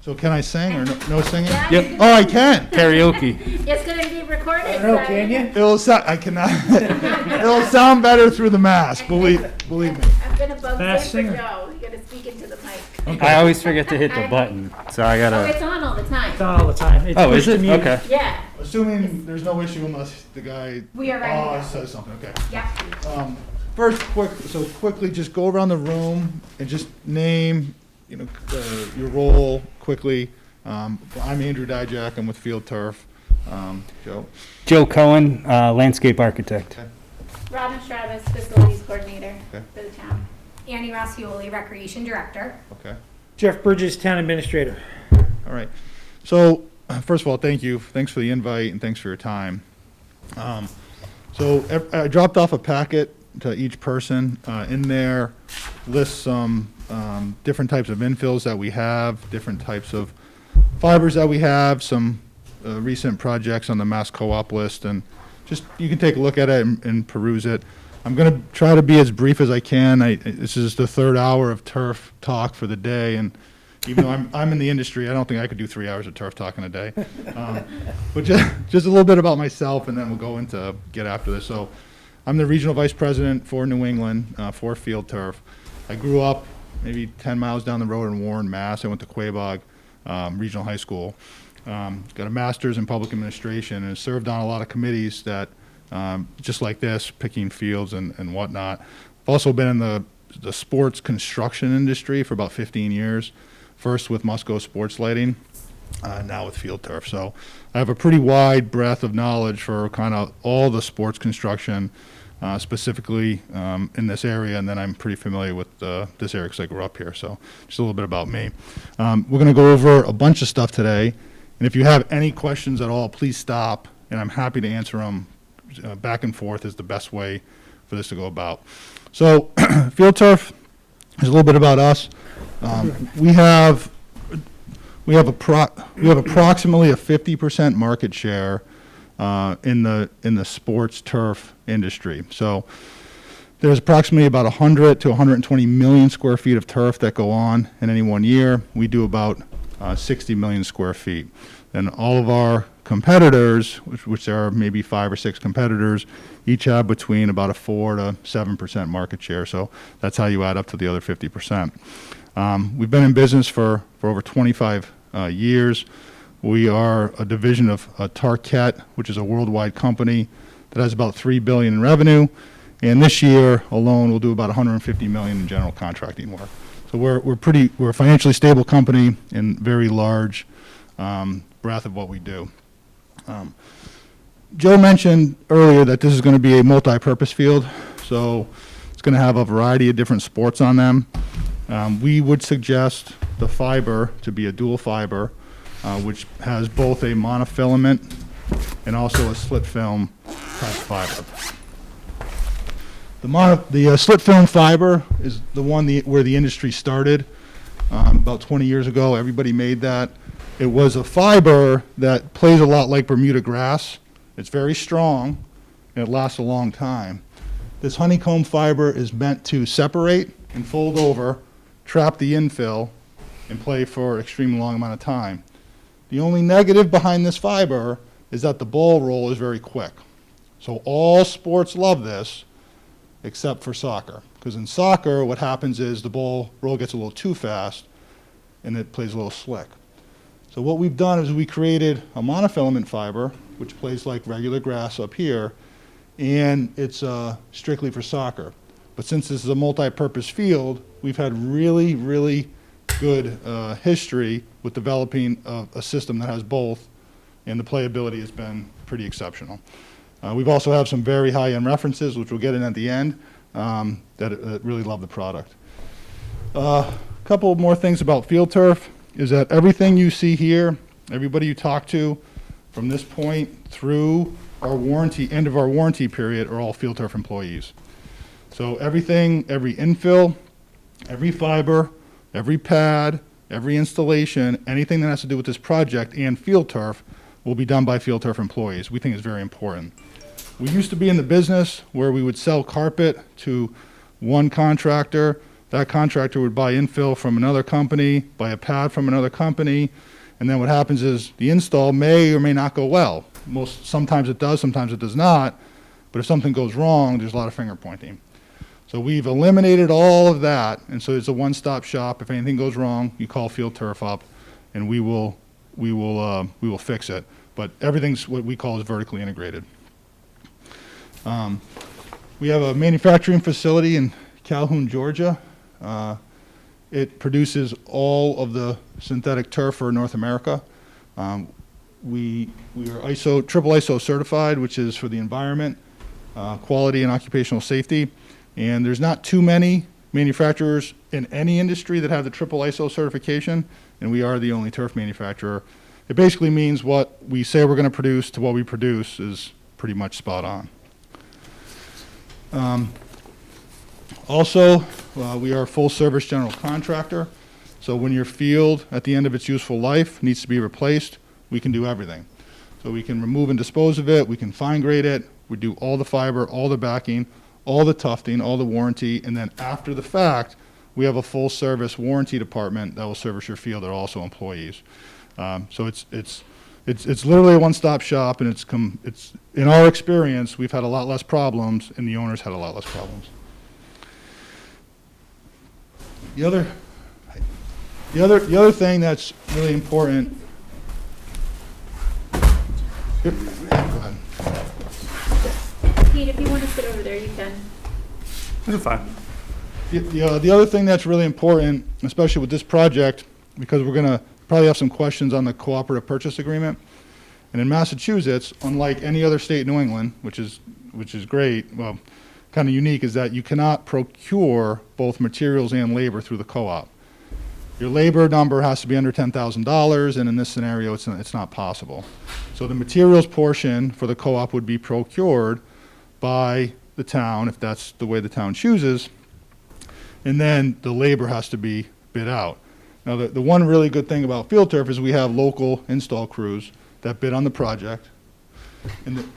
So can I sing or no singing? Yeah, Yep. you can- Oh, I can. Karaoke. It's gonna be recorded. I don't know, so- can you? It'll sound. I cannot. It'll sound better through the mask. Believe me. I'm gonna bump in Fast for singer. Joe. You gotta speak into the mic. I always forget to hit the button, so I Oh, gotta. it's on all the time. It's on all the time. It's Oh, is push to it? mute. Okay. Yeah, Assuming there's no issue unless the guy we are ready. to go. says something. Okay. Yeah. First, quickly, just go around the room and just name, your role quickly. I'm Andrew Dijak. I'm with Field Turf. Joe. Joe Cohen, landscape architect. Robin Stravis, facilities coordinator Okay. for the town. Annie Roscioli, Recreation Director. Okay. Jeff Bridges, Town Administrator. All right. So, first of all, thank you. Thanks for the invite and thanks for your time. I dropped off a packet to each person. In there lists some different types of infills that we have, different types of fibers that we have, some recent projects on the Mass Co-op list, and just you can take a look at it and peruse it. I'm going to try to be as brief as I can. This is the third hour of turf talk for the day, and even though I'm in the industry, I don't think I could do 3 hours of turf talk in a day. But just a little bit about myself, and then we'll go into get after this. So I'm the regional vice president for New England for Field Turf. I grew up maybe 10 miles down the road in Warren, Mass. I went to Quabog Regional High School. Got a master's in public administration and served on a lot of committees that, just like this, picking fields and whatnot. I've also been in the sports construction industry for about 15 years. First with Musco Sports Lighting, now with Field Turf. So I have a pretty wide breadth of knowledge for kind of all the sports construction, specifically in this area, and then I'm pretty familiar with this area because I grew up here. So just a little bit about me. We're going to go over a bunch of stuff today, and if you have any questions at all, please stop, and I'm happy to answer them. Back and forth is the best way for this to go about. So Field Turf is a little bit about us. We have approximately a 50% market share in the sports turf industry. So there's approximately about 100 to 120 million square feet of turf that go on in any one year. We do about 60 million square feet. And all of our competitors, which there are maybe 5 or 6 competitors, each have between about a 4 to 7% market share. So that's how you add up to the other 50%. We've been in business for over 25 years. We are a division of Tarkett, which is a worldwide company that has about $3 billion in revenue. And this year alone, we'll do about $150 million in general contracting work. So we're a financially stable company and very large breadth of what we do. Joe mentioned earlier that this is going to be a multi-purpose field, so it's going to have a variety of different sports on them. We would suggest the fiber to be a dual fiber, which has both a monofilament and also a slit film type fiber. The slit film fiber is the one where the industry started about 20 years ago. Everybody made that. It was a fiber that plays a lot like Bermuda grass. It's very strong, and it lasts a long time. This honeycomb fiber is meant to separate and fold over, trap the infill, and play for an extremely long amount of time. The only negative behind this fiber is that the ball roll is very quick. So all sports love this, except for soccer. Because in soccer, what happens is the ball roll gets a little too fast, and it plays a little slick. So what we've done is we created a monofilament fiber, which plays like regular grass up here, and it's strictly for soccer. But since this is a multi-purpose field, we've had really, really good history with developing a system that has both, and the playability has been pretty exceptional. We've also have some very high-end references, which we'll get in at the end, that really love the product. A couple more things about Field Turf is that everything you see here, everybody you talk to from this point through our warranty, end of our warranty period, are all Field Turf employees. So everything, every infill, every fiber, every pad, every installation, anything that has to do with this project and Field Turf will be done by Field Turf employees. We think it's very important. We used to be in the business where we would sell carpet to one contractor that contractor would buy infill from another company, buy a pad from another company, and then what happens is the install may or may not go well. Sometimes it does, sometimes it does not, but if something goes wrong, there's a lot of finger pointing. So we've eliminated all of that, and so it's a one-stop shop. If anything goes wrong, you call Field Turf up, and we will fix it. But everything's what we call is vertically integrated. We have a manufacturing facility in Calhoun, Georgia. It produces all of the synthetic turf for North America. We are triple ISO certified, which is for the environment, quality, and occupational safety. And there's not too many manufacturers in any industry that have the triple ISO certification, and we are the only turf manufacturer. It basically means what we say we're going to produce to what we produce is pretty much spot on. Also, we are a full-service general contractor, so when your field, at the end of its useful life, needs to be replaced, we can do everything. So we can remove and dispose of it, we can fine grade it, we do all the fiber, all the backing, all the tufting, all the warranty, and then after the fact, we have a full-service warranty department that will service your field. They're also employees. So it's literally a one-stop shop, and it's in our experience, we've had a lot less problems, and the owners had a lot less problems. The other thing that's really important. Here, go ahead. Pete, if you want to sit over there, you can. This is fine. The other thing that's really important, especially with this project, because we're going to probably have some questions on the cooperative purchase agreement. And in Massachusetts, unlike any other state in New England, which is great, well, kind of unique, is that you cannot procure both materials and labor through the co-op. Your labor number has to be under $10,000, and in this scenario, it's not possible. So the materials portion for the co-op would be procured by the town, if that's the way the town chooses, and then the labor has to be bid out. Now, the one really good thing about Field Turf is we have local install crews that bid on the project. And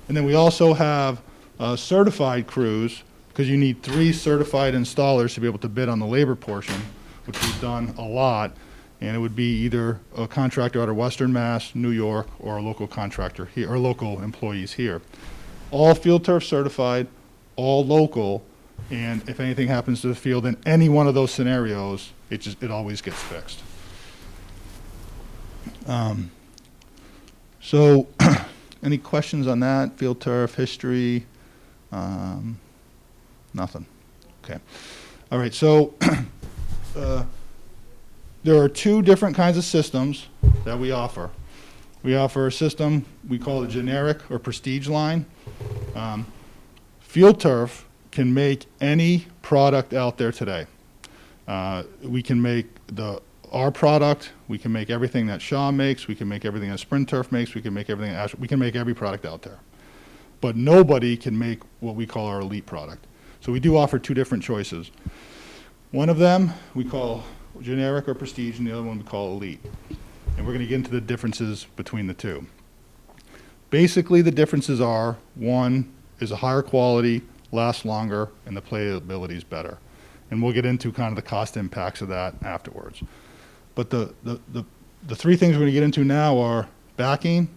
then we also have certified crews, because you need 3 certified installers to be able to bid on the labor portion, which we've done a lot. And it would be either a contractor out of Western Mass, New York, or a local contractor here, or local employees here. All Field Turf certified, all local, and if anything happens to the field in any one of those scenarios, it always gets fixed. So, any questions on that? Field Turf, history? Nothing. Okay. All right, so there are 2 different kinds of systems that we offer. We offer a system we call the generic or prestige line. Field Turf can make any product out there today. We can make our product, we can make everything that Shaw makes, we can make everything that Sprint Turf makes, we can make everything that we can make every product out there. But nobody can make what we call our elite product. So we do offer 2 different choices. One of them we call generic or prestige, and the other one we call elite. And we're going to get into the differences between the 2. Basically, the differences are, one is a higher quality, lasts longer, and the playability is better. And we'll get into kind of the cost impacts of that afterwards. But the 3 things we're going to get into now are backing,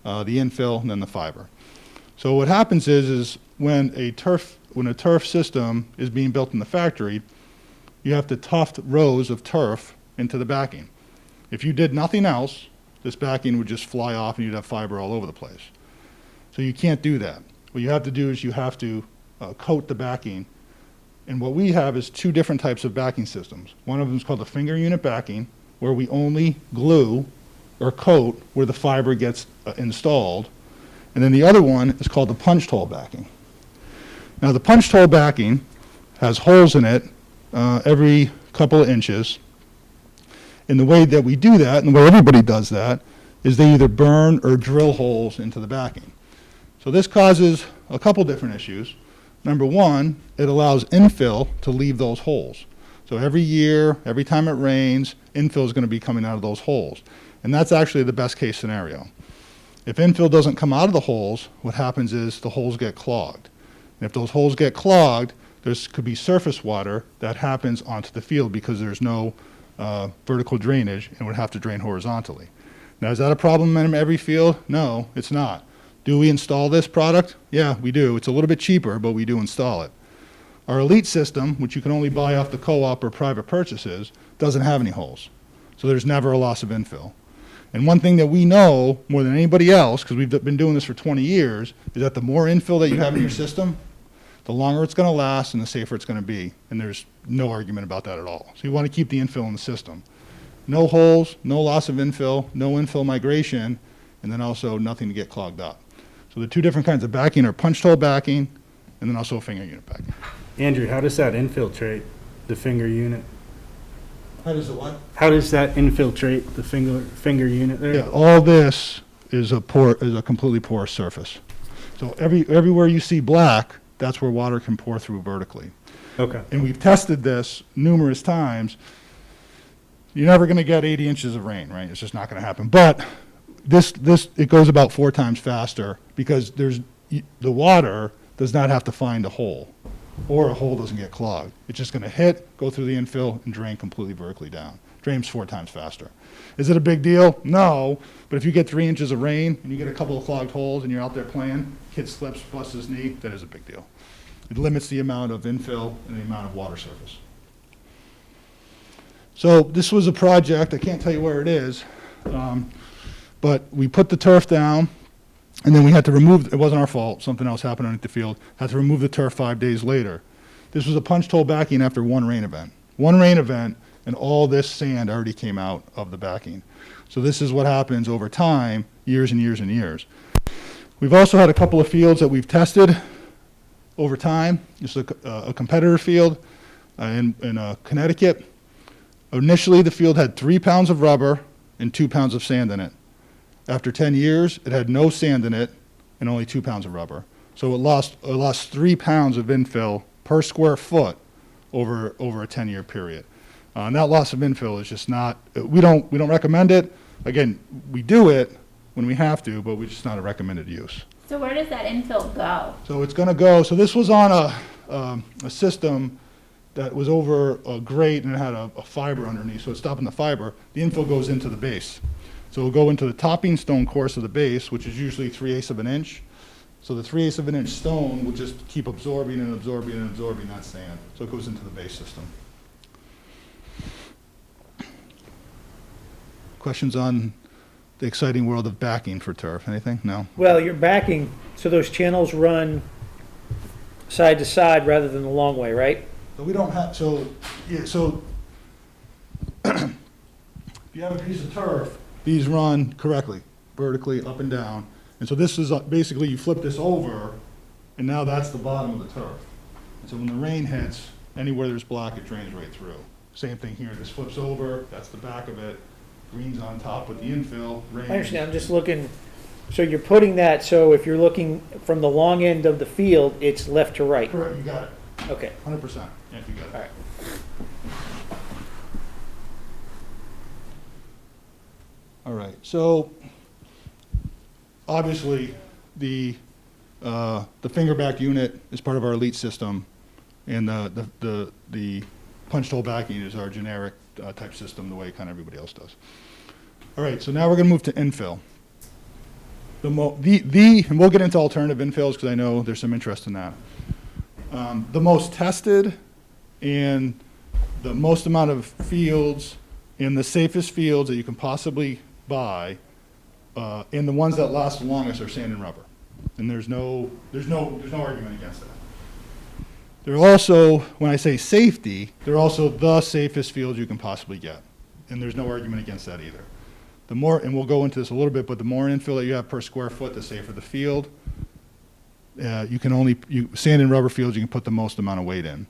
the infill, and then the fiber. So what happens is when a turf system is being built in the factory, you have to tuft rows of turf into the backing. If you did nothing else, this backing would just fly off and you'd have fiber all over the place. So you can't do that. What you have to do is you have to coat the backing. And what we have is 2 different types of backing systems. One of them is called the finger unit backing, where we only glue or coat where the fiber gets installed. And then the other one is called the punched hole backing. Now the punched hole backing has holes in it every couple of inches. And the way that we do that, and the way everybody does that, is they either burn or drill holes into the backing. So this causes a couple different issues. Number one, it allows infill to leave those holes. So every year, every time it rains, infill is going to be coming out of those holes. And that's actually the best case scenario. If infill doesn't come out of the holes, what happens is the holes get clogged. And if those holes get clogged, could be surface water that happens onto the field because there's no vertical drainage and would have to drain horizontally. Now, is that a problem in every field? No, it's not. Do we install this product? Yeah, we do. It's a little bit cheaper, but we do install it. Our Elite system, which you can only buy off the co-op or private purchases, doesn't have any holes. So there's never a loss of infill. And one thing that we know more than anybody else, because we've been doing this for 20 years, is that the more infill that you have in your system, the longer it's going to last and the safer it's going to be. And there's no argument about that at all. So you want to keep the infill in the system. No holes, no loss of infill, no infill migration, and then also nothing to get clogged up. So the two different kinds of backing are punched hole backing and then also finger unit backing. Andrew, how does that infiltrate the finger unit? How does it what? How does that infiltrate the finger unit there? Yeah, all this is a completely porous surface. So everywhere you see black, that's where water can pour through vertically. Okay. And we've tested this numerous times. You're never going to get 80 inches of rain, right? It's just not going to happen. But it goes about 4 times faster because the water does not have to find a hole, or a hole doesn't get clogged. It's just going to hit, go through the infill, and drain completely vertically down. Drains 4 times faster. Is it a big deal? No. But if you get 3 inches of rain and you get a couple of clogged holes and you're out there playing, kid slips, busts his knee, that is a big deal. It limits the amount of infill and the amount of water surface. So this was a project, I can't tell you where it is, but we put the turf down, and then we had to remove, it wasn't our fault, something else happened underneath the field, had to remove the turf 5 days later. This was a punched hole backing after one rain event. One rain event, and all this sand already came out of the backing. So this is what happens over time, years and years and years. We've also had a couple of fields that we've tested over time. This is a competitor field in Connecticut. Initially, the field had 3 pounds of rubber and 2 pounds of sand in it. After 10 years, it had no sand in it and only 2 pounds of rubber. So it lost 3 pounds of infill per square foot over a 10-year period. And that loss of infill is just not, we don't recommend it. Again, we do it when we have to, but it's just not a recommended use. So where does that infill go? So it's going to go, so this was on a system that was over a grate and it had a fiber underneath, so it's stopping the fiber. The infill goes into the base. So it'll go into the topping stone course of the base, which is usually 3/8 of an inch. So the 3/8 of an inch stone will just keep absorbing and absorbing and absorbing that sand. So it goes into the base system. Questions on the exciting world of backing for turf? Anything? No? Well, you're backing, so those channels run side to side rather than the long way, right? So we don't have, so if you have a piece of turf, these run correctly, vertically, up and down. And so this is basically, you flip this over, and now that's the bottom of the turf. And so when the rain hits, anywhere there's black, it drains right through. Same thing here, this flips over, that's the back of it, green's on top with the infill, rain. I understand, I'm just looking, so you're putting that, so if you're looking from the long end of the field, it's left to right. Correct, you got it, Okay, 100%, yeah, you got it. all right. All right, so obviously the fingerback unit is part of our Elite system, and the punched hole backing is our generic type system, the way kind of everybody else does. All right, so now we're going to move to infill. And we'll get into alternative infills because I know there's some interest in that. The most tested and the most amount of fields and the safest fields that you can possibly buy, and the ones that last the longest are sand and rubber. And there's no argument against that. They're also, when I say safety, they're also the safest fields you can possibly get. And there's no argument against that either. The more, and we'll go into this a little bit, but the more infill that you have per square foot, the safer the field. Sand and rubber fields, you can put the most amount of weight in.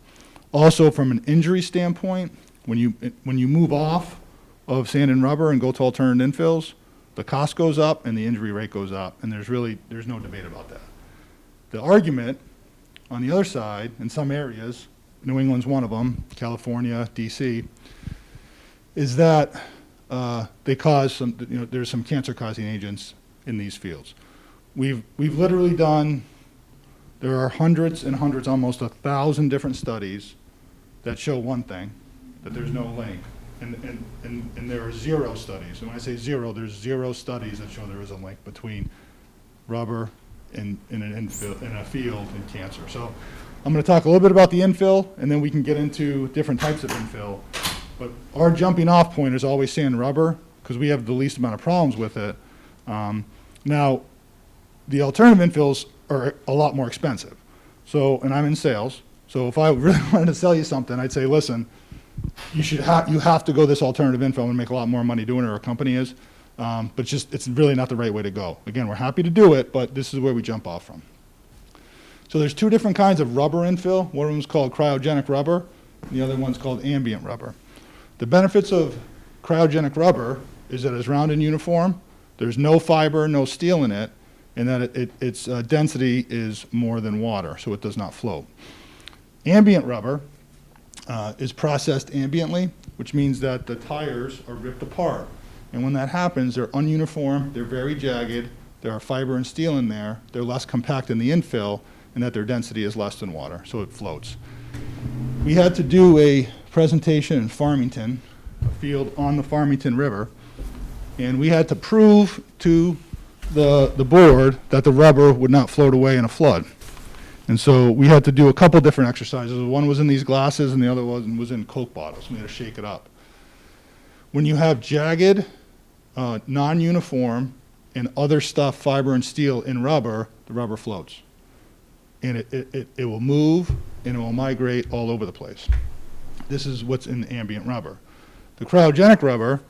Also, from an injury standpoint, when you move off of sand and rubber and go to alternative infills, the cost goes up and the injury rate goes up, and there's no debate about that. The argument on the other side, in some areas, New England's one of them, California, DC, is that they cause some, there's some cancer-causing agents in these fields. We've literally done There are hundreds and hundreds, almost 1,000 different studies that show one thing, that there's no link. And there are 0 studies. And when I say 0, there's 0 studies that show there is a link between rubber in a field and cancer. So I'm going to talk a little bit about the infill, and then we can get into different types of infill. But our jumping off point is always sand and rubber, because we have the least amount of problems with it. Now, the alternative infills are a lot more expensive. So, and I'm in sales, so if I really wanted to sell you something, I'd say, listen, you have to go this alternative infill and make a lot more money doing it, or a company is. But it's really not the right way to go. Again, we're happy to do it, but this is where we jump off from. So there's 2 different kinds of rubber infill. One of them is called cryogenic rubber, and the other one's called ambient rubber. The benefits of cryogenic rubber is that it's round and uniform, there's no fiber, no steel in it, and that its density is more than water, so it does not float. Ambient rubber is processed ambiently, which means that the tires are ripped apart. And when that happens, they're ununiform, they're very jagged, there are fiber and steel in there, they're less compact in the infill, and that their density is less than water, so it floats. We had to do a presentation in Farmington, a field on the Farmington River, and we had to prove to the board that the rubber would not float away in a flood. And so we had to do a couple different exercises. One was in these glasses, and the other one was in Coke bottles. We had to shake it up. When you have jagged, non-uniform, and other stuff, fiber and steel in rubber, the rubber floats. And it will move, and it will migrate all over the place. This is what's in the ambient rubber. The cryogenic rubber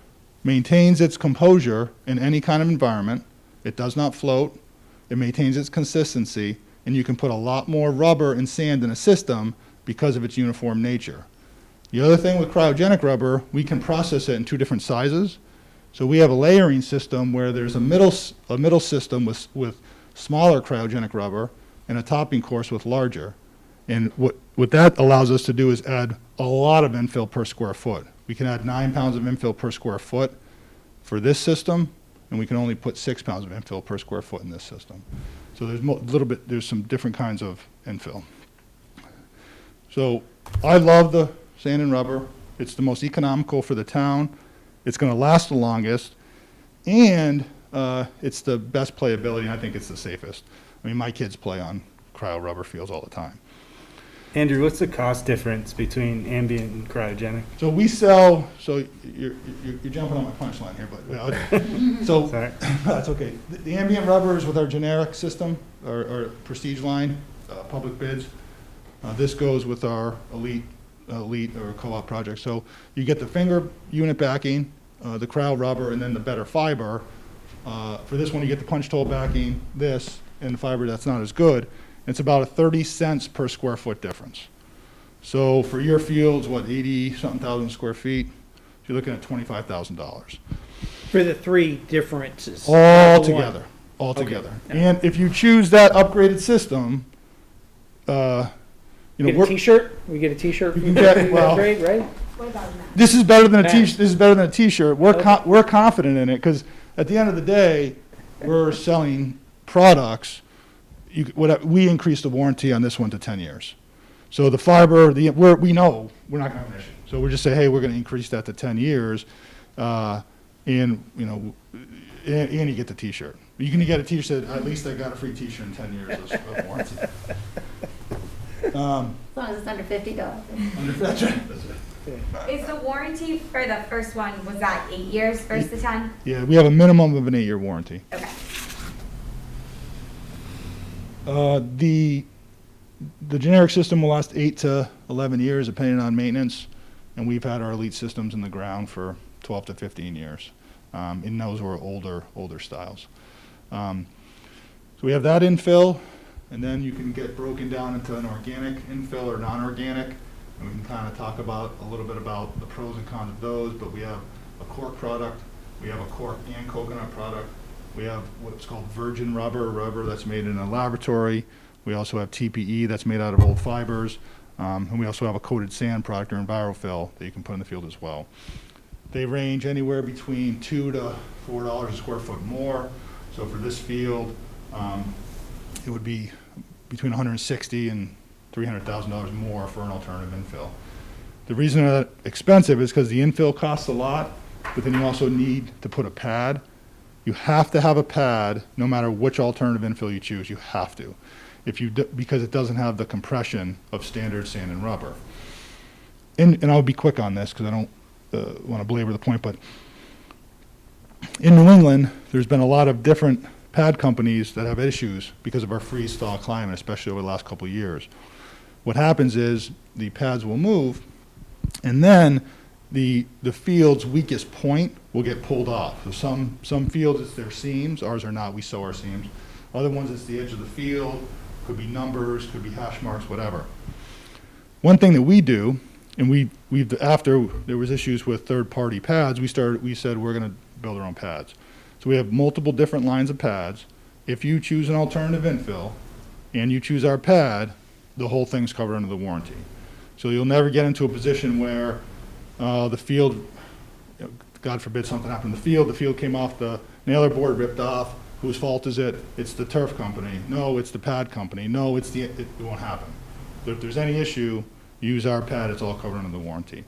maintains its composure in any kind of environment. It does not float. It maintains its consistency, and you can put a lot more rubber and sand in a system because of its uniform nature. The other thing with cryogenic rubber, we can process it in 2 different sizes. So we have a layering system where there's a middle system with smaller cryogenic rubber and a topping course with larger. And what that allows us to do is add a lot of infill per square foot. We can add 9 pounds of infill per square foot for this system, and we can only put 6 pounds of infill per square foot in this system. So there's some different kinds of infill. So I love the sand and rubber. It's the most economical for the town. It's going to last the longest, and it's the best playability, and I think it's the safest. I mean, my kids play on cryo rubber fields all the time. Andrew, what's the cost difference between ambient and cryogenic? So we sell, so you're jumping on my punchline here, but, so, Sorry. that's okay. The ambient rubber is with our generic system, our prestige line, public bids. This goes with our elite or co-op project. So you get the finger unit backing, the cryo rubber, and then the better fiber. For this one, you get the punch hole backing, this, and the fiber that's not as good. It's about a 30 cents per square foot difference. So for your fields, what, 80-something thousand square feet, you're looking at $25,000. For the 3 differences. All not the one. together, all Okay. together. Yeah. And if you choose that upgraded system, you We know, get a T-shirt. We get a T-shirt. You can get- well- Upgrade, right? What about that? this is better than a Yeah. t-shirt. This is better than a T-shirt. We're Okay. we're confident in it because at the end of the day, we're selling products. We increased the warranty on this one to 10 years. So the fiber, we know we're not going to have an issue. So we're just saying, hey, we're going to increase that to 10 years, and you know, and you get the T-shirt. You can get a T-shirt. At least I got a free T-shirt in 10 years of warranty. As long as it's under $50. That's right. That's right. Is the warranty for the first one, was that 8 years versus the 10? Yeah, we have a minimum of an 8-year warranty. Okay. The generic system will last 8 to 11 years, depending on maintenance, and we've had our elite systems in the ground for 12 to 15 years, and those were older styles. So we have that infill, and then you can get broken down into an organic infill or non-organic, and we can kind of talk about a little bit about the pros and cons of those. But we have a cork product, we have a cork and coconut product. We have what's called virgin rubber that's made in a laboratory. We also have TPE that's made out of old fibers. And we also have a coated sand product or EnviroFill that you can put in the field as well. They range anywhere between $2 to $4 a square foot more. So for this field, it would be between $160 and $300,000 more for an alternative infill. The reason that expensive is because the infill costs a lot, but then you also need to put a pad. You have to have a pad no matter which alternative infill you choose. You have to, because it doesn't have the compression of standard sand and rubber. And I'll be quick on this because I don't want to belabor the point, but in New England, there's been a lot of different pad companies that have issues because of our freeze-thaw climate, especially over the last couple of years. What happens is the pads will move, and then the field's weakest point will get pulled off. So some fields, it's their seams. Ours are not. We sew our seams. Other ones, it's the edge of the field. Could be numbers, could be hash marks, whatever. One thing that we do, and we've after there was issues with third-party pads, we said we're going to build our own pads. So we have multiple different lines of pads. If you choose an alternative infill and you choose our pad, the whole thing's covered under the warranty. So you'll never get into a position where the field, God forbid something happened in the field came off, the nailer board ripped off. Whose fault is it? It's the turf company. No, it's the pad company. No, it won't happen. But if there's any issue, use our pad, it's all covered under the warranty.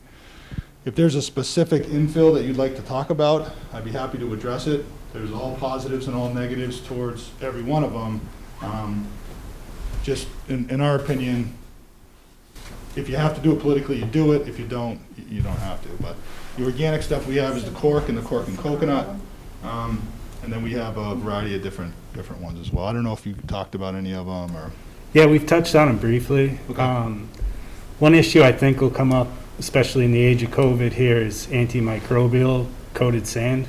If there's a specific infill that you'd like to talk about, I'd be happy to address it. There's all positives and all negatives towards every one of them. Just in our opinion, if you have to do it politically, you do it. If you don't, you don't have to. But the organic stuff we have is the cork and coconut. And then we have a variety of different ones as well. I don't know if you talked about any of them or. Yeah, we've touched on them briefly. Okay. One issue I think will come up, especially in the age of COVID here, is antimicrobial coated sand.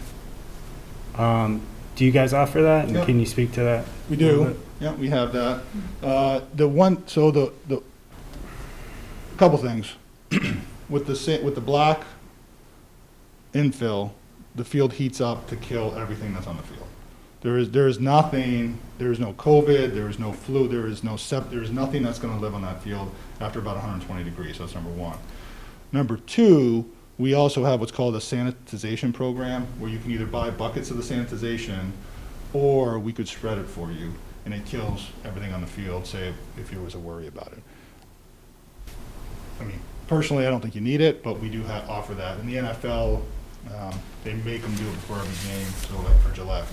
Do you guys offer that? And Yep. can you speak to that? We a little do. bit? Yeah, we have that. The couple things. With the black infill, the field heats up to kill everything that's on the field. There is nothing, there is no COVID, there is no flu, there is nothing that's going to live on that field after about 120 degrees. So that's number one. Number two, we also have what's called a sanitization program, where you can either buy buckets of the sanitization, or we could spread it for you, and it kills everything on the field, say if there was a worry about it. I mean, personally, I don't think you need it, but we do offer that. In the NFL, they make them do it before every game. So like for Gillette,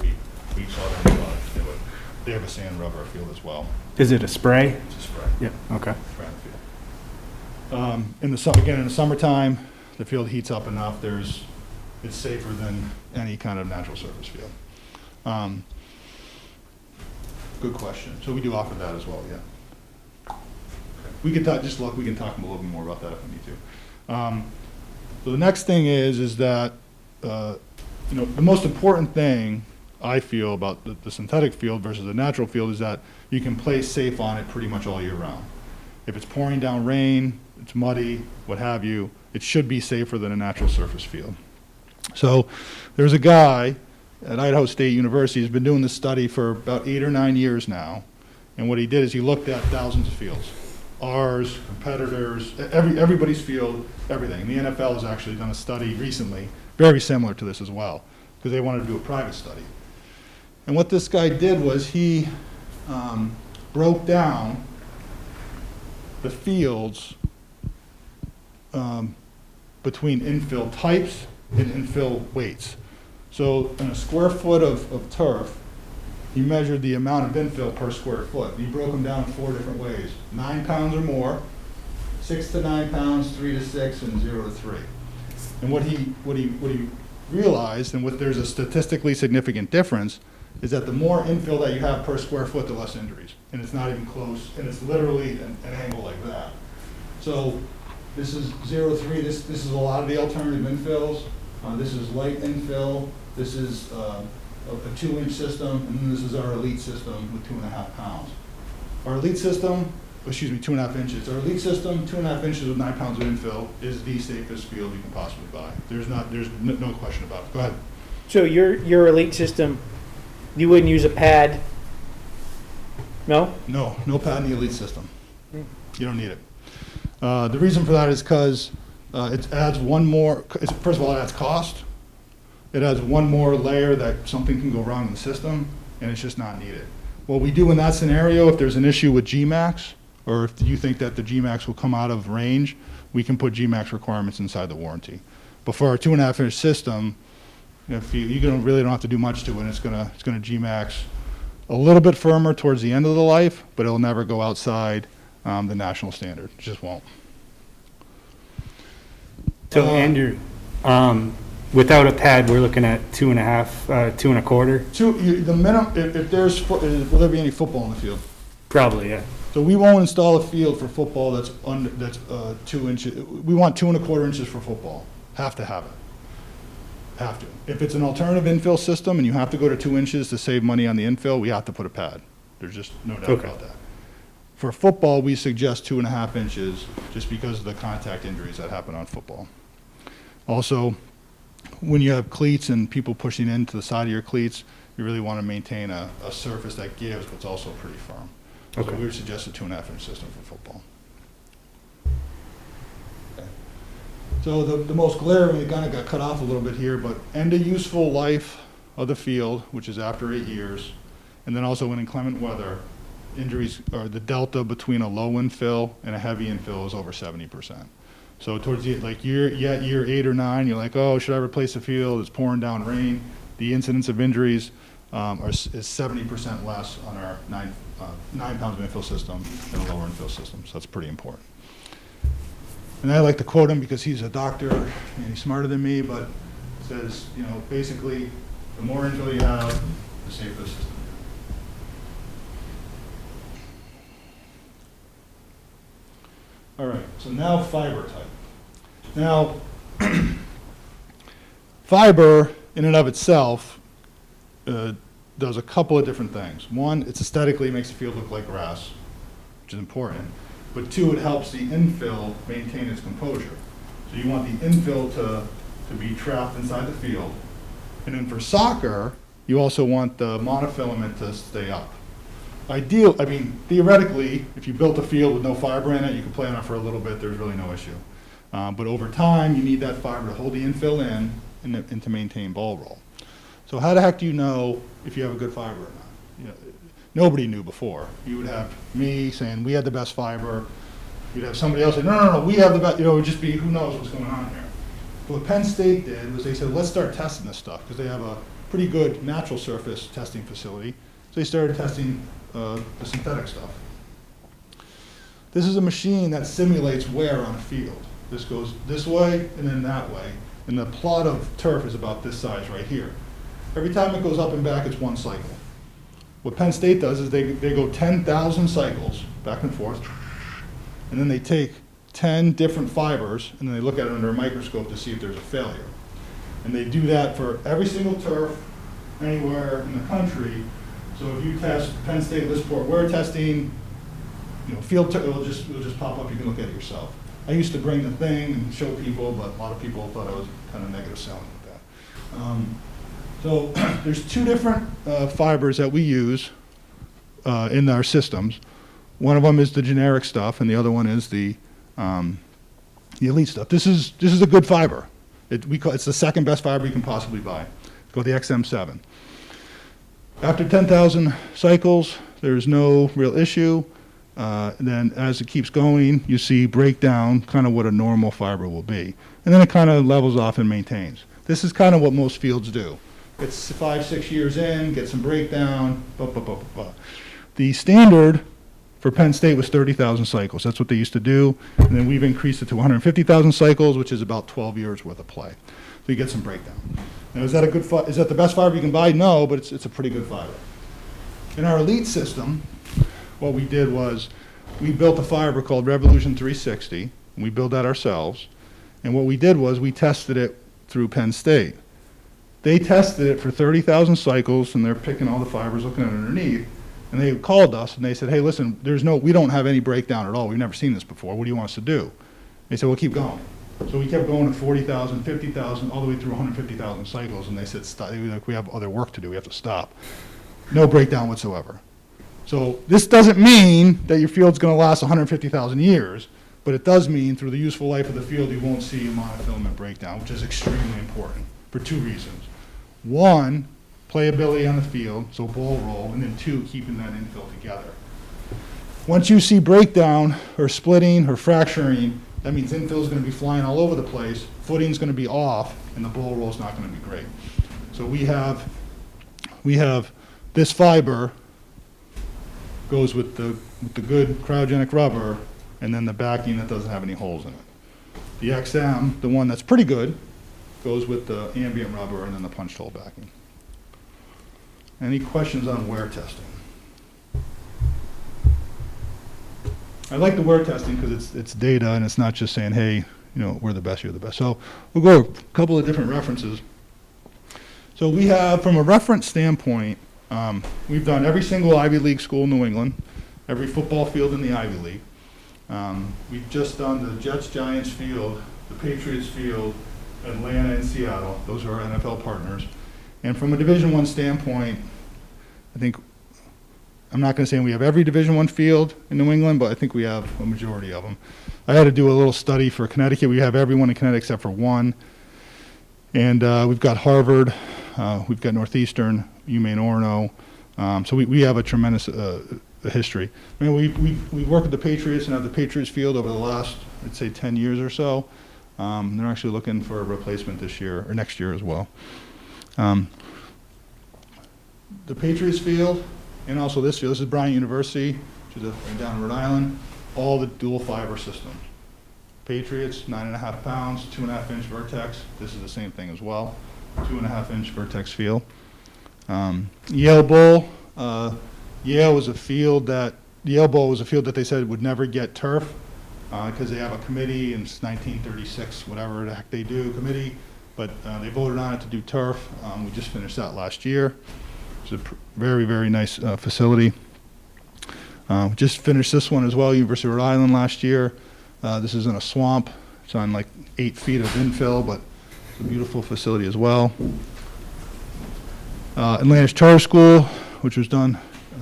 we saw them do it. They have a sand rubber field as well. Is it a spray? It's a spray. Yeah, okay. Spray on the field. In the summertime, the field heats up enough. It's safer than any kind of natural surface field. Good question. So we do offer that as well. Yeah. We can talk. We can talk a little bit more about that if we need to. So the next thing is that the most important thing I feel about the synthetic field versus the natural field is that you can play safe on it pretty much all year round. If it's pouring down rain, it's muddy, what have you, it should be safer than a natural surface field. So there's a guy at Idaho State University who's been doing this study for about 8 or 9 years now, and what he did is he looked at thousands of fields. Ours, competitors, everybody's field, everything. The NFL has actually done a study recently, very similar to this as well, because they wanted to do a private study. And what this guy did was he broke down the fields between infill types and infill weights. So in a square foot of turf, he measured the amount of infill per square foot. He broke them down in 4 different ways: 9 pounds or more, 6 to 9 pounds, 3 to 6, and 0 to 3. And what he realized, and there's a statistically significant difference, is that the more infill that you have per square foot, the less injuries. And it's not even close, and it's literally an angle like that. So this is 0 to 3. This is a lot of the alternative infills. This is light infill. This is a 2-inch system, and then this is our elite system with 2.5 pounds. Our elite system, 2.5 inches. Our elite system, 2.5 inches with 9 pounds of infill, is the safest field you can possibly buy. There's no question about it. Go ahead. So your elite system, you wouldn't use a pad? No? No pad in the elite system. You don't need it. The reason for that is because it adds one more, first of all, it adds cost. It adds one more layer that something can go wrong in the system, and it's just not needed. What we do in that scenario, if there's an issue with GMAX, or if you think that the GMAX will come out of range, we can put GMAX requirements inside the warranty. But for our 2.5-inch system, if you really don't have to do much to it, it's gonna GMAX a little bit firmer towards the end of the life, but it'll never go outside the national standard. It just won't. So Andrew, without a pad, we're looking at 2.5, 2.25? The minimum, if there's, will there be any football in the field? Probably, yeah. So we won't install a field for football that's 2 inches. We want 2.25 inches for football. Have to have it. Have to. If it's an alternative infill system and you have to go to 2 inches to save money on the infill, we have to put a pad. There's just no doubt Okay. about that. For football, we suggest 2.5 inches just because of the contact injuries that happen on football. Also, when you have cleats and people pushing into the side of your cleats, you really want to maintain a surface that gives, but it's also pretty firm. So Okay. we would suggest a 2.5-inch system for football. Okay. So the most glaring, it kind of got cut off a little bit here, but end of useful life of the field, which is after 8 years, and then also in inclement weather, injuries, or the delta between a low infill and a heavy infill is over 70%. So towards the, like year 8 or 9, you're like, oh, should I replace the field? It's pouring down rain. The incidence of injuries is 70% less on our 9 pounds of infill system than a lower infill system. So that's pretty important. And I like to quote him because he's a doctor and he's smarter than me, but says, you know, basically, the more infill you have, the safer the system. All right, so now fiber type. Now, fiber in and of itself does a couple of different things. One, it's aesthetically makes the field look like grass, which is important. But two, it helps the infill maintain its composure. So you want the infill to be trapped inside the field. And then for soccer, you also want the monofilament to stay up. Theoretically, if you built a field with no fiber in it, you could play on it for a little bit, there's really no issue. But over time, you need that fiber to hold the infill in and to maintain ball roll. So how the heck do you know if you have a good fiber or not? You know, nobody knew before. You would have me saying, we had the best fiber. You'd have somebody else say, no, we have the best. You know, it would just be, who knows what's going on here. So what Penn State did was they said, let's start testing this stuff, because they have a pretty good natural surface testing facility. So they started testing the synthetic stuff. This is a machine that simulates wear on a field. This goes this way and then that way. And the plot of turf is about this size right here. Every time it goes up and back, it's one cycle. What Penn State does is they go 10,000 cycles back and forth, and then they take 10 different fibers, and then they look at it under a microscope to see if there's a failure. And they do that for every single turf anywhere in the country. So if you test Penn State, Lisport, we're testing, you know, field turf, it'll just pop up, you can look at it yourself. I used to bring the thing and show people, but a lot of people thought I was kind of negative selling with that. So there's two different fibers that we use in our systems. One of them is the generic stuff, and the other one is the elite stuff. This is a good fiber. It's the second best fiber you can possibly buy. It's called the XM7. After 10,000 cycles, there's no real issue. Then as it keeps going, you see breakdown, kind of what a normal fiber will be. And then it kind of levels off and maintains. This is kind of what most fields do. It's 5-6 years in, get some breakdown, blah, blah, blah, blah, blah. The standard for Penn State was 30,000 cycles. That's what they used to do. And then we've increased it to 150,000 cycles, which is about 12 years worth of play. So you get some breakdown. Now, is that the best fiber you can buy? No, but it's a pretty good fiber. In our elite system, what we did was we built a fiber called Revolution 360, and we built that ourselves. And what we did was we tested it through Penn State. They tested it for 30,000 cycles, and they're picking all the fibers, looking at it underneath. And they called us, and they said, hey, listen, we don't have any breakdown at all. We've never seen this before. What do you want us to do? They said, well, keep going. So we kept going to 40,000, 50,000, all the way through 150,000 cycles, and they said, stop. They were like, we have other work to do. We have to stop. No breakdown whatsoever. So this doesn't mean that your field's going to last 150,000 years, but it does mean through the useful life of the field, you won't see a monofilament breakdown, which is extremely important for two reasons. One, playability on the field, so ball roll, and then 2, keeping that infill together. Once you see breakdown or splitting or fracturing, that means infield's going to be flying all over the place, footing's going to be off, and the ball roll's not going to be great. So we have this fiber goes with the good cryogenic rubber, and then the backing that doesn't have any holes in it. The XM, the one that's pretty good, goes with the ambient rubber and then the punched hole backing. Any questions on wear testing? I like the wear testing because it's data and it's not just saying, hey, you know, we're the best, you're the best. So we'll go over a couple of different references. So we have, from a reference standpoint, we've done every single Ivy League school in New England, every football field in the Ivy League. We've just done the Jets, Giants field, the Patriots field, Atlanta and Seattle. Those are our NFL partners. And from a Division I standpoint, I think, I'm not going to say we have every Division I field in New England, but I think we have a majority of them. I had to do a little study for Connecticut. We have everyone in Connecticut except for one. And we've got Harvard, we've got Northeastern, UMaine Orono. So we have a tremendous history. I mean, we work with the Patriots and have the Patriots field over the last, I'd say, 10 years or so. They're actually looking for a replacement this year, or next year as well. The Patriots field, and also this field, this is Bryant University, which is down in Rhode Island, all the dual fiber systems. Patriots, 9.5 pounds, 2.5-inch Vertex. This is the same thing as well, 2.5-inch Vertex field. Yale Bowl, Yale was a field that, Yale Bowl was a field that they said would never get turf because they have a committee, and it's 1936, whatever the heck they do, committee, but they voted on it to do turf. We just finished that last year. It's a very, very nice facility. We just finished this one as well, University of Rhode Island last year. This is in a swamp. It's on like 8 feet of infill, but it's a beautiful facility as well. Atlantis Charter School, which was done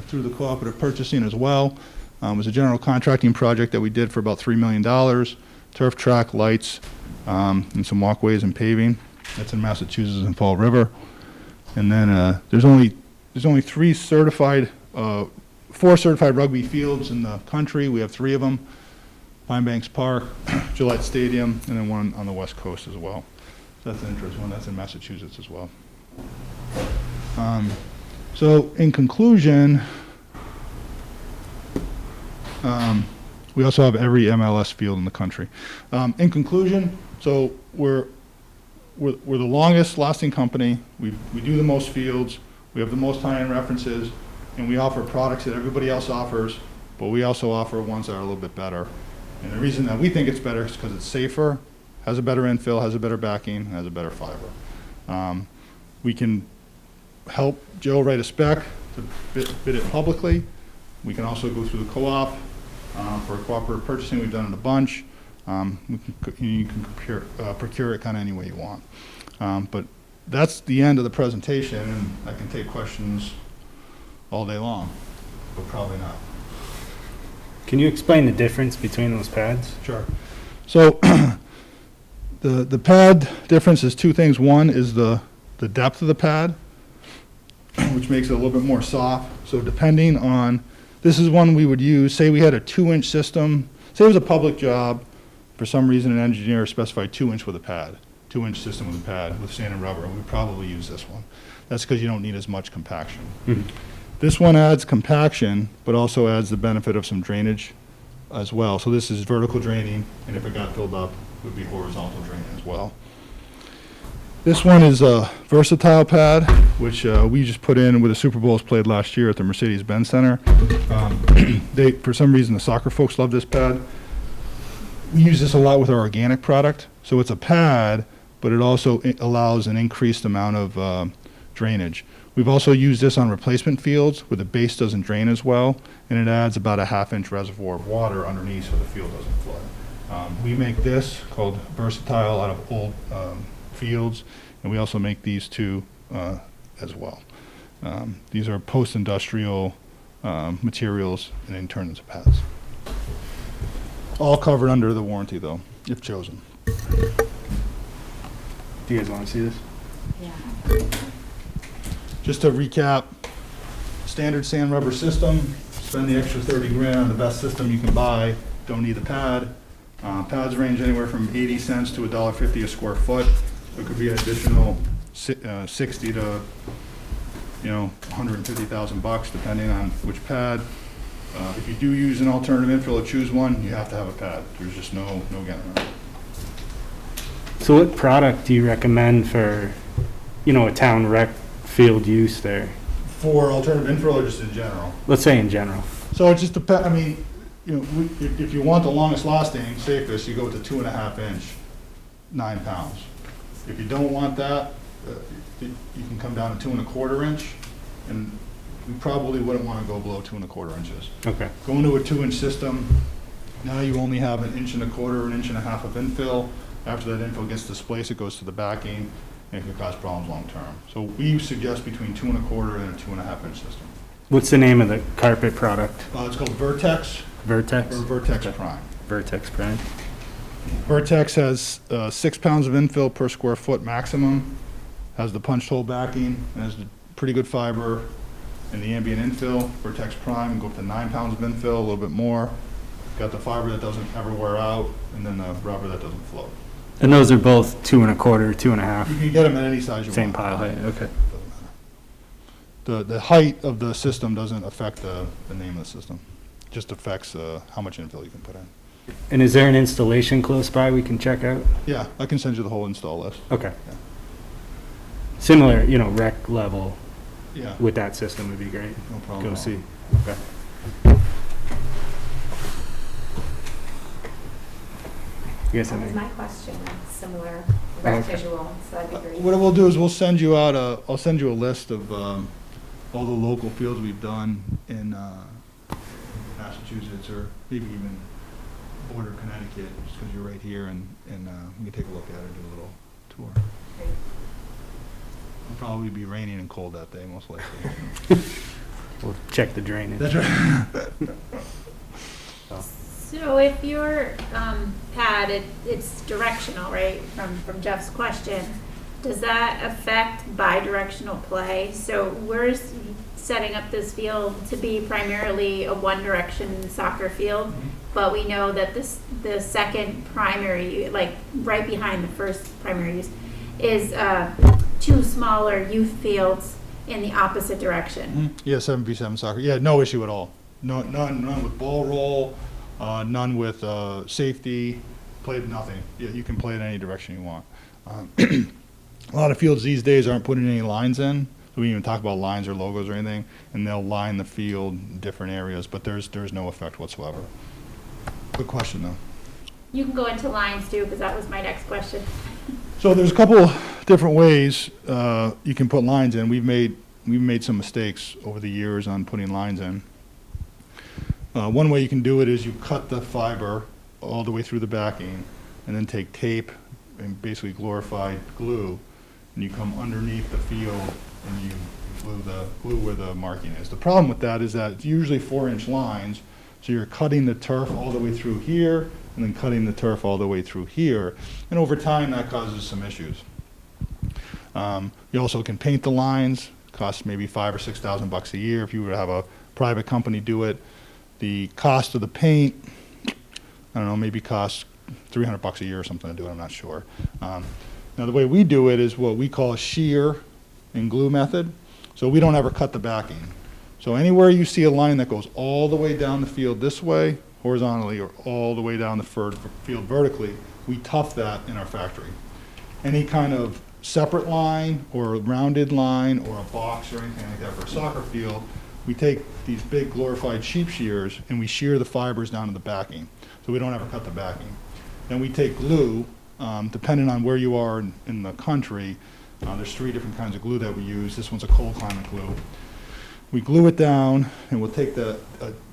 through the cooperative purchasing as well, was a general contracting project that we did for about $3 million. Turf track, lights, and some walkways and paving. That's in Massachusetts in Fall River. And then there's only 4 certified rugby fields in the country. We have 3 of them: Pine Banks Park, Gillette Stadium, and then one on the West Coast as well. So that's an interesting one. That's in Massachusetts as well. So in conclusion, we also have every MLS field in the country. In conclusion, so we're the longest lasting company. We do the most fields. We have the most high-end references, and we offer products that everybody else offers, but we also offer ones that are a little bit better. And the reason that we think it's better is because it's safer, has a better infill, has a better backing, has a better fiber. We can help Joe write a spec to bid it publicly. We can also go through the co-op for cooperative purchasing. We've done it a bunch. You can procure it kind of any way you want. But that's the end of the presentation, and I can take questions all day long, but probably not. Can you explain the difference between those pads? Sure. So the pad difference is 2 things. One is the depth of the pad, which makes it a little bit more soft. So depending on, this is one we would use, say we had a 2-inch system, say it was a public job, for some reason an engineer specified 2-inch with a pad, 2-inch system with a pad with sand and rubber, we'd probably use this one. That's because you don't need as much compaction. Mm-hmm. This one adds compaction, but also adds the benefit of some drainage as well. So this is vertical draining, and if it got filled up, it would be horizontal draining as well. This one is a versatile pad, which we just put in with the Super Bowls played last year at the Mercedes-Benz Center. For some reason, the soccer folks love this pad. We use this a lot with our organic product. So it's a pad, but it also allows an increased amount of drainage. We've also used this on replacement fields where the base doesn't drain as well, and it adds about a 1/2-inch reservoir of water underneath so the field doesn't flood. We make this called Versatile out of old fields, and we also make these 2 as well. These are post-industrial materials and then turn into pads. All covered under the warranty though, if chosen. Do you guys want to see this? Yeah. just to recap, standard sand rubber system, spend the extra 30 grand on the best system you can buy, don't need the pad. Pads range anywhere from 80 cents to $1.50 a square foot. So it could be an additional 60 to, 150,000 bucks depending on which pad. If you do use an alternative infill or choose one, you have to have a pad. There's just no getting around it. So what product do you recommend for, a town rec field use there? For alternative infill or just in general? Let's say in general. So it just depends, if you want the longest lasting, safest, you go with the 2.5 inch, 9 pounds. If you don't want that, you can come down to 2.25 inch, and we probably wouldn't want to go below 2.25 inches. Okay. Going to a 2-inch system, now you only have 1.25 inches, 1.5 inches of infill. After that infill gets displaced, it goes to the backing, and it can cause problems long term. So we suggest between 2.25 and a 2.5 inch system. What's the name of the carpet product? It's called Vertex Vertex? or Vertex Prime. Vertex Prime. Vertex has 6 pounds of infill per square foot maximum, has the punched hole backing, and has pretty good fiber in the ambient infill. Vertex Prime can go up to 9 pounds of infill, a little bit more. Got the fiber that doesn't ever wear out, and then the rubber that doesn't float. And those are both 2.25, 2.5. You can get them at any size you want. Same pile height, okay. Doesn't matter. The height of the system doesn't affect the name of the system. It just affects how much infill you can put in. And is there an installation close by we can check out? Yeah, I can send you the whole install list. Okay. Yeah. Similar, rec level Yeah, with that system would be great. no problem. Go at all. see. Okay. You guys have That was any? my question, similar rec Okay. visual, so that'd be great. What we'll do is we'll send you out I'll send you a list of all the local fields we've done in Massachusetts, or maybe even border Connecticut, just because you're right here, and we can take a look at it, do a little tour. Great. It'll probably be raining and cold that day, most likely. We'll check the drainage. That's right. So if your pad, it's directional, right, from Jeff's question, does that affect bi-directional play? So we're setting up this field to be primarily a one-direction soccer field, but we know that the second primary, like right behind the first primary use, is 2 smaller youth fields in the opposite direction. Yeah, 7v7 soccer. Yeah, no issue at all. None with ball roll, none with safety. Played nothing. Yeah, you can play it any direction you want. A lot of fields these days aren't putting any lines in. So we even talk about lines or logos or anything, and they'll line the field in different areas, but there's no effect whatsoever. Good question though. You can go into lines too, because that was my next question. So there's a couple different ways you can put lines in. We've made some mistakes over the years on putting lines in. One way you can do it is you cut the fiber all the way through the backing, and then take tape and basically glorified glue, and you come underneath the field and you glue where the marking is. The problem with that is that it's usually 4-inch lines, so you're cutting the turf all the way through here, and then cutting the turf all the way through here, and over time that causes some issues. You also can paint the lines. Costs maybe $5,000 or $6,000 a year if you were to have a private company do it. The cost of the paint, I don't know, maybe costs $300 a year or something to do it, I'm not sure. Now the way we do it is what we call a shear and glue method. So we don't ever cut the backing. So anywhere you see a line that goes all the way down the field this way, horizontally, or all the way down the field vertically, we tough that in our factory. Any kind of separate line or a rounded line or a box or anything like that for a soccer field, we take these big glorified sheep shears and we shear the fibers down to the backing. So we don't ever cut the backing. Then we take glue, depending on where you are in the country, there's 3 different kinds of glue that we use. This one's a cold climate glue. We glue it down, and we'll take a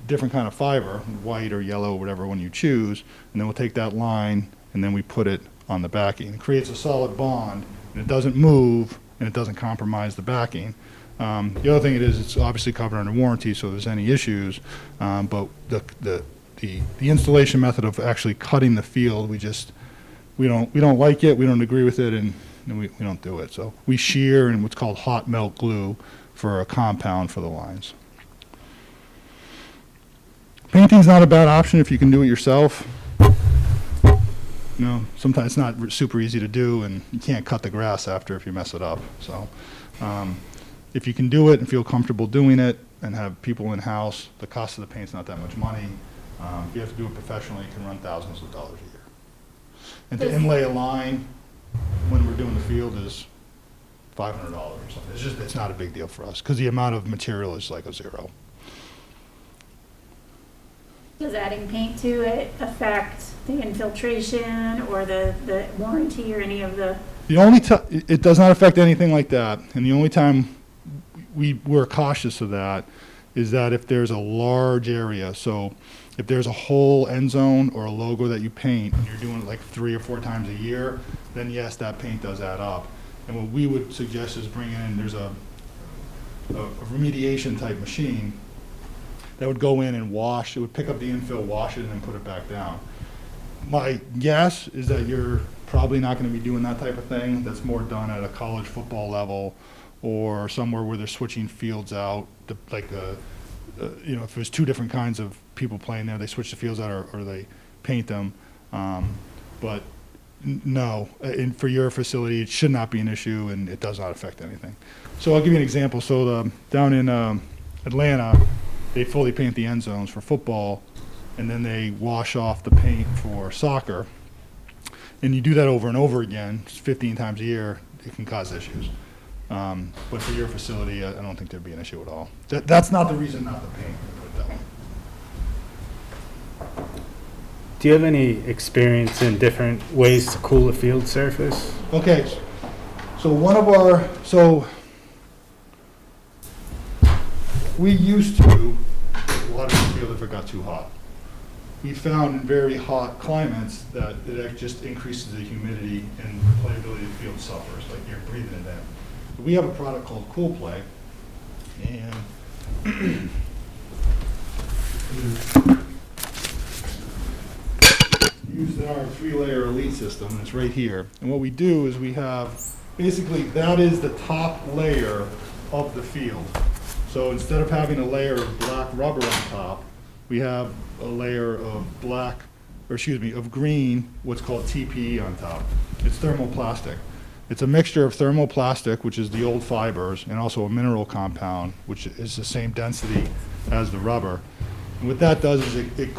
different kind of fiber, white or yellow, whatever one you choose, and then we'll take that line, and then we put it on the backing. It creates a solid bond, and it doesn't move, and it doesn't compromise the backing. The other thing it is, it's obviously covered under warranty, so if there's any issues, but the installation method of actually cutting the field, we don't like it, we don't agree with it, and we don't do it. So we shear in what's called hot melt glue for a compound for the lines. Painting's not a bad option if you can do it yourself. You know, sometimes it's not super easy to do, and you can't cut the grass after if you mess it up. So, if you can do it and feel comfortable doing it and have people in-house, the cost of the paint's not that much money. If you have to do it professionally, it can run thousands of dollars a year. And to inlay a line when we're doing the field is $500 or something. It's not a big deal for us because the amount of material is like a zero. Does adding paint to it affect the infiltration or the warranty or any of the? The only time, it does not affect anything like that, and the only time we're cautious of that is that if there's a large area, so if there's a whole end zone or a logo that you paint and you're doing it like 3 or 4 times a year, then yes, that paint does add up. And what we would suggest is bringing in, there's a remediation type machine that would go in and wash, it would pick up the infill, wash it, and then put it back down. My guess is that you're probably not going to be doing that type of thing. That's more done at a college football level or somewhere where they're switching fields out, like you know, if there's 2 different kinds of people playing there, they switch the fields out or they paint them. But no, for your facility, it should not be an issue, and it does not affect anything. So I'll give you an example. So down in Atlanta, they fully paint the end zones for football, and then they wash off the paint for soccer. And you do that over and over again, 15 times a year, it can cause issues. But for your facility, I don't think there'd be an issue at all. That's not the reason not to paint, put it that way. Do you have any experience in different ways to cool a field surface? Okay, so we used to water the field if it got too hot. We found in very hot climates that it just increases the humidity and the playability of the field suffers, like you're breathing it in. So we have a product called Cool Play, and used in our 3-layer elite system, and it's right here. And what we do is we have, basically that is the top layer of the field. So instead of having a layer of black rubber on top, we have a layer of of green, what's called TPE on top. It's thermoplastic. It's a mixture of thermoplastic, which is the old fibers, and also a mineral compound, which is the same density as the rubber. And what that does is it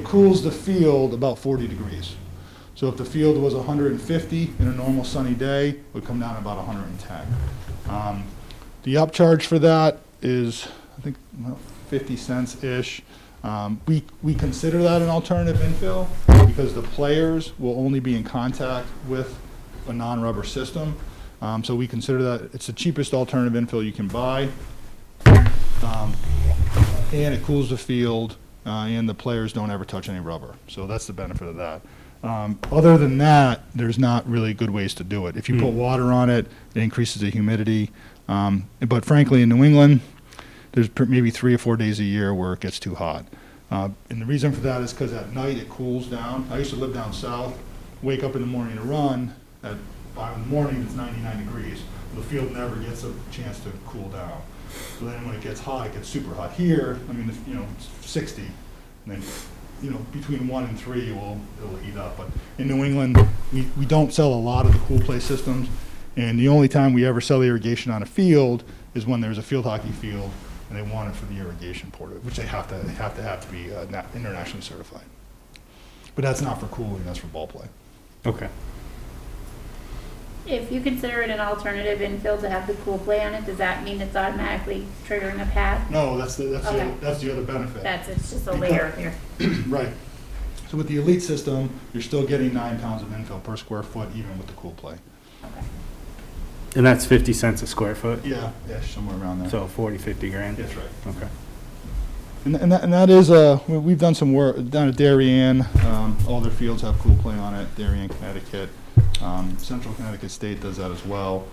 cools the field about 40 degrees. So if the field was 150 in a normal sunny day, it would come down about 110. The upcharge for that is, I think, 50 cents-ish. We consider that an alternative infill because the players will only be in contact with a non-rubber system. So we consider that it's the cheapest alternative infill you can buy. And it cools the field, and the players don't ever touch any rubber. So that's the benefit of that. Other than that, there's not really good ways to do it. If you put water on it, it increases the humidity. But frankly, in New England, there's maybe 3 or 4 days a year where it gets too hot. And the reason for that is because at night it cools down. I used to live down south, wake up in the morning to run. At 5 in the morning, it's 99 degrees. The field never gets a chance to cool down. So then when it gets hot, it gets super hot. Here, I mean, it's 60. And then, between 1 and 3, it'll heat up. But in New England, we don't sell a lot of the Cool Play systems. And the only time we ever sell irrigation on a field is when there's a field hockey field and they want it for the irrigation port, which they have to be internationally certified. But that's not for cooling, that's for ball play. Okay. If you consider it an alternative infill to have the Cool Play on it, does that mean it's automatically triggering a pad? No, that's the Okay. other benefit. It's just a layer here. Right. So with the elite system, you're still getting 9 pounds of infill per square foot, even with the Cool Play. Okay. And that's 50 cents a square foot? Yeah, somewhere around there. So 40, 50 grand? That's right. Okay. And that is, we've done some work down at Darien. All their fields have Cool Play on it. Darien, Connecticut. Central Connecticut State does that as well.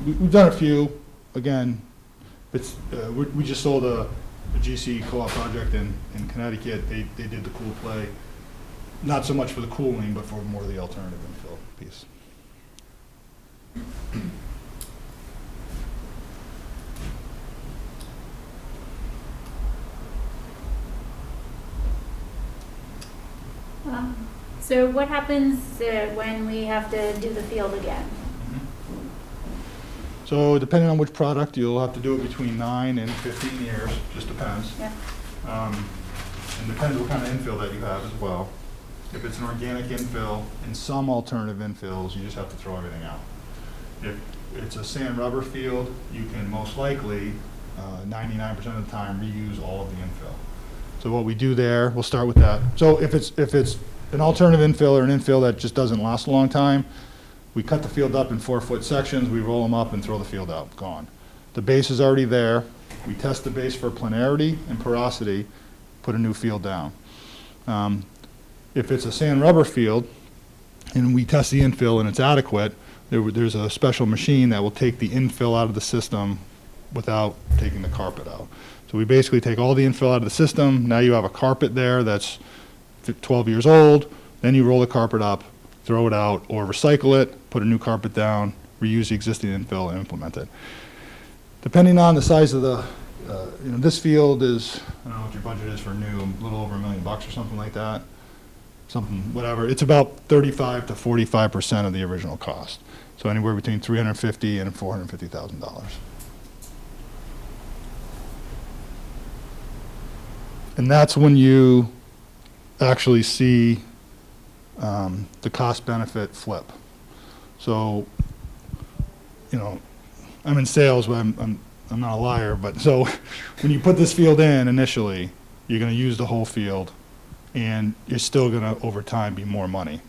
We've done a few. Again, we just sold a GC co-op project in Connecticut. They did the Cool Play. Not so much for the cooling, but for more of the alternative infill piece. So what happens when we have to do the field again? So depending on which product, you'll have to do it between 9 and 15 years, just depends. Yeah. And depends what kind of infill that you have as well. If it's an organic infill and some alternative infills, you just have to throw everything out. If it's a sand rubber field, you can most likely, 99% of the time, reuse all of the infill. So what we do there, we'll start with that. So if it's an alternative infill or an infill that just doesn't last a long time, we cut the field up in 4-foot sections, we roll them up and throw the field out, gone. The base is already there. We test the base for planarity and porosity, put a new field down. If it's a sand rubber field and we test the infill and it's adequate, there's a special machine that will take the infill out of the system without taking the carpet out. So we basically take all the infill out of the system. Now you have a carpet there that's 12 years old. Then you roll the carpet up, throw it out, or recycle it, put a new carpet down, reuse the existing infill, and implement it. Depending on the size of the, this field is, I don't know what your budget is for new, a little over $1 million or something like that. Something, whatever. It's about 35 to 45% of the original cost. So anywhere between $350,000 and $450,000. And that's when you actually see the cost benefit flip. So, I'm in sales, but I'm not a liar, but so when you put this field in initially, you're going to use the whole field, and you're still going to, over time, be more money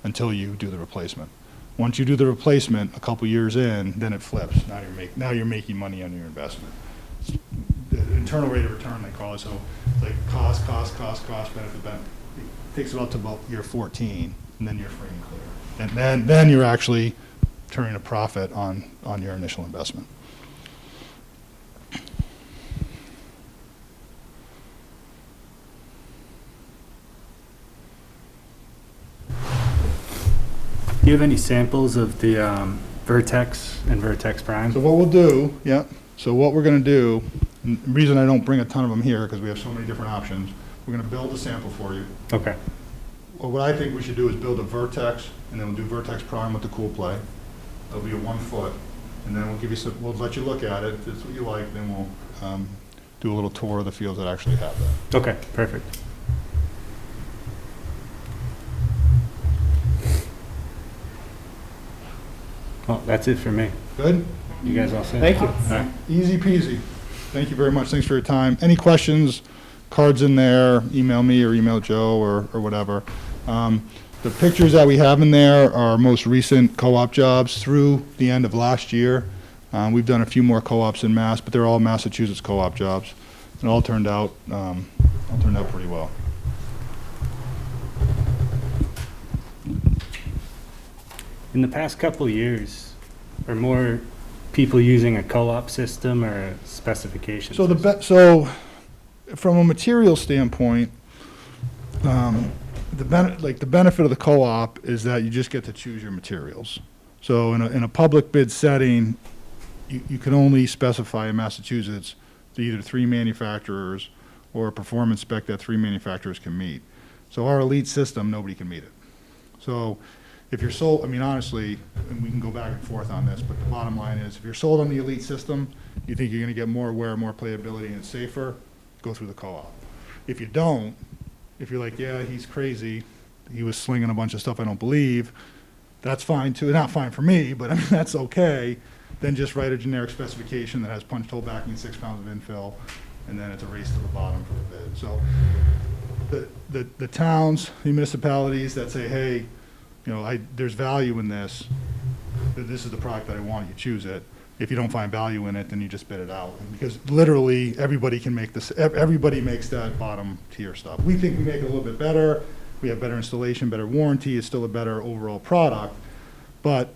until you do the replacement. Once you do the replacement, a couple years in, then it flips. Now you're making money on your investment. The internal rate of return, they call it. So it's like cost, benefit. It takes about to about year 14, and then you're free and clear. And then you're actually turning a profit on your initial investment. Do you have any samples of the Vertex and Vertex Prime? So what we'll do, so what we're going to do, and the reason I don't bring a ton of them here, because we have so many different options, we're going to build a sample for you. Okay. Well, what I think we should do is build a Vertex, and then we'll do Vertex Prime with the Cool Play. It'll be a 1 foot, and then we'll let you look at it. If it's what you like, then we'll do a little tour of the fields that actually have that. Okay, perfect. Well, that's it for me. Good? You guys all set? Thank you. All right. Easy peasy. Thank you very much. Thanks for your time. Any questions, cards in there, email me or email Joe or whatever. The pictures that we have in there are most recent co-op jobs through the end of last year. We've done a few more co-ops in Mass, but they're all Massachusetts co-op jobs. It all turned out pretty well. In the past couple of years, are more people using a co-op system or a specification So system? so from a material standpoint, the benefit of the co-op is that you just get to choose your materials. So in a public bid setting, you can only specify in Massachusetts to either 3 manufacturers or a performance spec that 3 manufacturers can meet. So our elite system, nobody can meet it. So if you're sold, I mean, honestly, and we can go back and forth on this, but the bottom line is, if you're sold on the elite system, you think you're going to get more wear, more playability, and it's safer, go through the co-op. If you don't, if you're like, yeah, he's crazy, he was slinging a bunch of stuff I don't believe, that's fine too. Not fine for me, but I mean, that's okay. Then just write a generic specification that has punch hole backing and 6 pounds of infill, and then it's a race to the bottom for the bid. So the towns, the municipalities that say, hey, there's value in this, this is the product that I want, you choose it. If you don't find value in it, then you just bid it out. Because literally, everybody can make this, everybody makes that bottom tier stuff. We think we make it a little bit better, we have better installation, better warranty, it's still a better overall product, but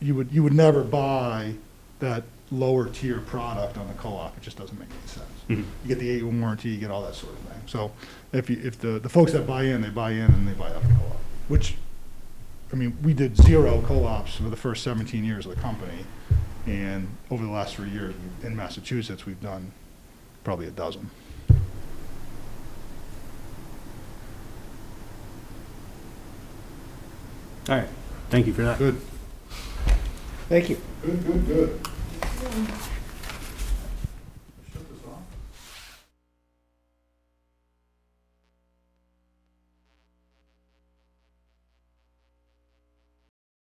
you would never buy that lower tier product on the co-op. It just doesn't make any sense. Mhm. You get the 8-1 warranty, you get all that sort of thing. So if the folks that buy in, they buy in and they buy up the co-op, which, I mean, we did 0 co-ops for the first 17 years of the company, and over the last 3 years in Massachusetts, we've done probably a dozen. All right, thank you for that. Good. Thank you. Good.